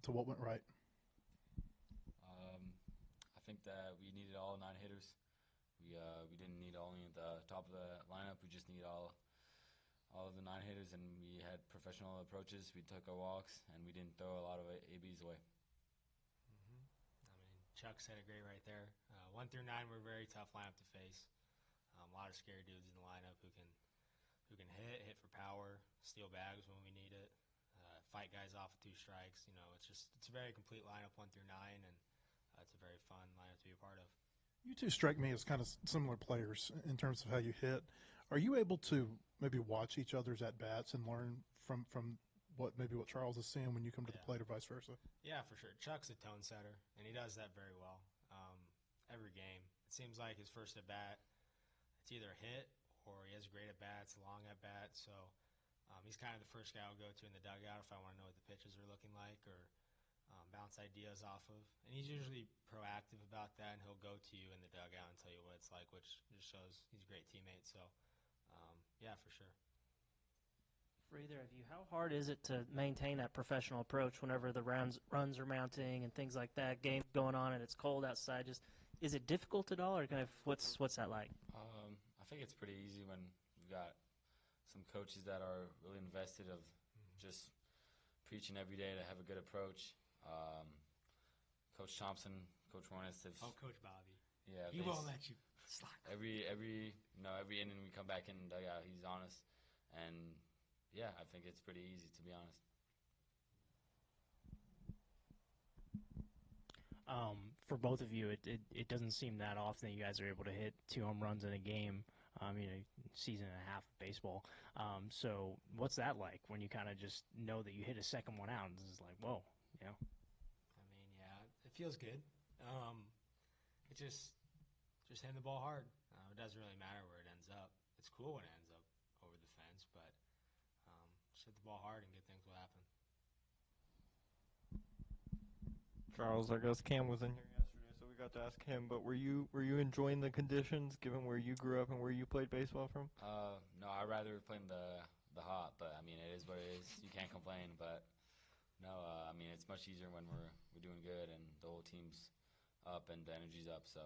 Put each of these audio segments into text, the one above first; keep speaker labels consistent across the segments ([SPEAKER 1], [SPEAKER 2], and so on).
[SPEAKER 1] to what went right?
[SPEAKER 2] I think that we needed all 9 hitters. We didn't need only the top of the lineup. We just need all of the 9 hitters, and we had professional approaches. We took our walks, and we didn't throw a lot of ABs away.
[SPEAKER 3] I mean, Chuck said it great right there. 1 through 9 were a very tough lineup to face. A lot of scary dudes in the lineup who can hit for power, steal bags when we need it, fight guys off with 2 strikes. You know, it's a very complete lineup 1 through 9, and it's a very fun lineup to be a part of.
[SPEAKER 1] You two strike me as kind of similar players in terms of how you hit. Are you able to maybe watch each other's at-bats and learn from what Charles is seeing when you come to the plate or vice versa?
[SPEAKER 3] Yeah, for sure. Chuck's a tone setter, and he does that very well. Every game, it seems like his first at-bat, it's either a hit or he has great at-bats, long at-bats. So he's kind of the first guy I'll go to in the dugout if I want to know what the pitches are looking like or bounce ideas off of. And he's usually proactive about that, and he'll go to you in the dugout and tell you what it's like, which just shows he's a great teammate. So, yeah, for sure.
[SPEAKER 4] For either of you, how hard is it to maintain that professional approach whenever the runs are mounting and things like that, game's going on and it's cold outside? Just is it difficult at all, or kind of what's that like?
[SPEAKER 2] I think it's pretty easy when you've got some coaches that are really invested of just preaching every day to have a good approach. Coach Thompson, Coach Hornets have.
[SPEAKER 3] Oh, Coach Bobby.
[SPEAKER 2] Yeah,
[SPEAKER 3] he won't let you slack.
[SPEAKER 2] Every inning we come back in the dugout, he's honest, and yeah, I think it's pretty easy, to be honest.
[SPEAKER 5] For both of you, it doesn't seem that often that you guys are able to hit 2 home runs in a game, season and a half of baseball. So what's that like when you kind of just know that you hit a second one out and it's like, whoa, you know?
[SPEAKER 3] I mean, yeah, it feels good. It just hitting the ball hard. It doesn't really matter where it ends up. It's cool when it ends up over the fence, but just hit the ball hard and good things will happen.
[SPEAKER 6] Charles, I guess Cam was in here yesterday, so we got to ask him. But were you enjoying the conditions, given where you grew up and where you played baseball from?
[SPEAKER 2] No, I'd rather play in the hot, but I mean it is what it is. You can't complain. But no, I mean it's much easier when we're doing good and the whole team's up and the energy's up. So.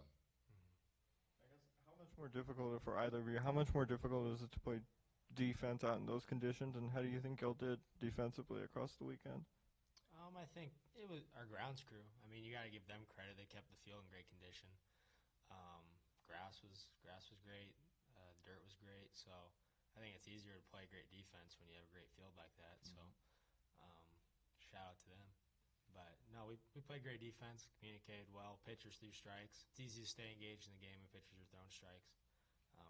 [SPEAKER 6] I guess how much more difficult for either of you? How much more difficult is it to play defense out in those conditions, and how do you think y'all did defensively across the weekend?
[SPEAKER 3] I think it was our grounds crew. I mean, you got to give them credit. They kept the field in great condition. Grass was great. Dirt was great. So I think it's easier to play great defense when you have a great field like that. So shout out to them. But no, we played great defense, communicated well. Pitchers threw strikes. It's easy to stay engaged in the game when pitchers are throwing strikes.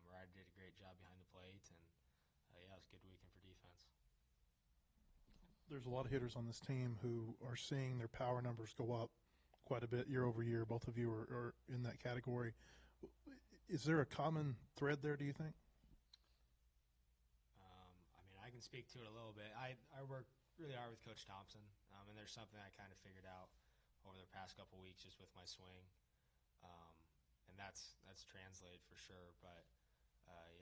[SPEAKER 3] Ryder did a great job behind the plate, and yeah, it was a good weekend for defense.
[SPEAKER 1] There's a lot of hitters on this team who are seeing their power numbers go up quite a bit year over year. Both of you are in that category. Is there a common thread there, do you think?
[SPEAKER 3] I mean, I can speak to it a little bit. I work really hard with Coach Thompson, and there's something I kind of figured out over the past couple weeks just with my swing, and that's translated for sure. But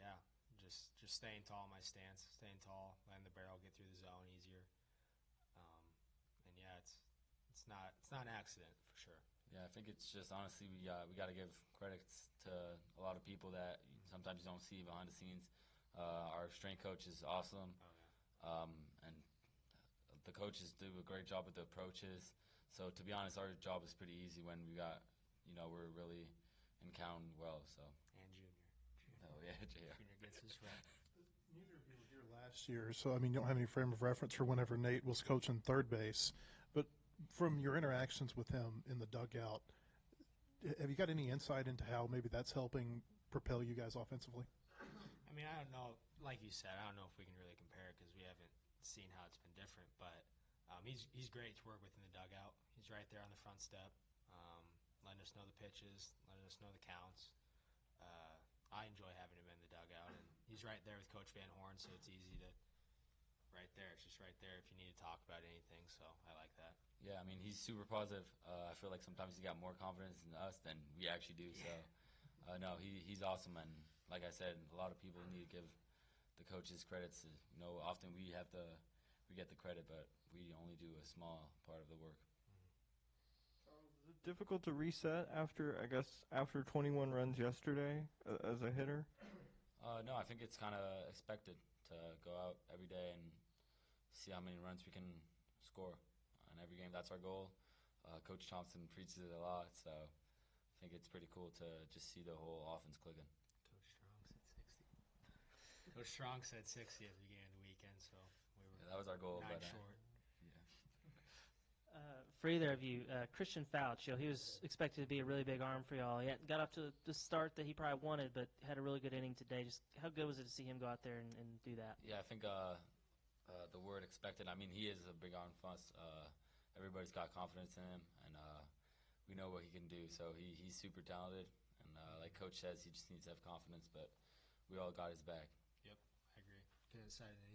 [SPEAKER 3] yeah, just staying tall in my stance, staying tall, letting the barrel get through the zone easier. And yeah, it's not an accident for sure.
[SPEAKER 2] Yeah, I think it's just honestly we got to give credits to a lot of people that sometimes you don't see behind the scenes. Our strength coach is awesome, and the coaches do a great job with the approaches. So to be honest, our job is pretty easy when we're really in count well. So
[SPEAKER 3] and Junior.
[SPEAKER 2] Oh yeah, Junior
[SPEAKER 3] gets his rep.
[SPEAKER 1] Neither of you were here last year, so I mean, you don't have any frame of reference for whenever Nate was coaching third base. But from your interactions with him in the dugout, have you got any insight into how maybe that's helping propel you guys offensively?
[SPEAKER 3] I mean, I don't know. Like you said, I don't know if we can really compare it because we haven't seen how it's been different. But he's great to work with in the dugout. He's right there on the front step, letting us know the pitches, letting us know the counts. I enjoy having him in the dugout, and he's right there with Coach Van Horn, so it's easy to right there. It's just right there if you need to talk about anything, so I like that.
[SPEAKER 2] Yeah, I mean, he's super positive. I feel like sometimes he's got more confidence in us than we actually do. So, no, he's awesome, and like I said, a lot of people need to give the coaches credits. Often we get the credit, but we only do a small part of the work.
[SPEAKER 6] difficult to reset after, I guess, after 21 runs yesterday as a hitter?
[SPEAKER 2] No, I think it's kind of expected to go out every day and see how many runs we can score on every game. That's our goal. Coach Thompson preaches it a lot, so I think it's pretty cool to just see the whole offense clicking.
[SPEAKER 3] Coach Strong said 60 at the beginning of the weekend, so we were
[SPEAKER 2] That was our goal.
[SPEAKER 3] 9
[SPEAKER 2] but,
[SPEAKER 3] short.
[SPEAKER 4] For either of you, Christian Fouch, he was expected to be a really big arm for y'all. He got off to the start that he probably wanted, but had a really good inning today. Just how good was it to see him go out there and do that?
[SPEAKER 2] Yeah, I think the word expected. I mean, he is a big arm for us. Everybody's got confidence in him, and we know what he can do. So he's super talented, and like Coach says, he just needs to have confidence. But we all got his back.
[SPEAKER 3] Yep, I agree. Couldn't have decided any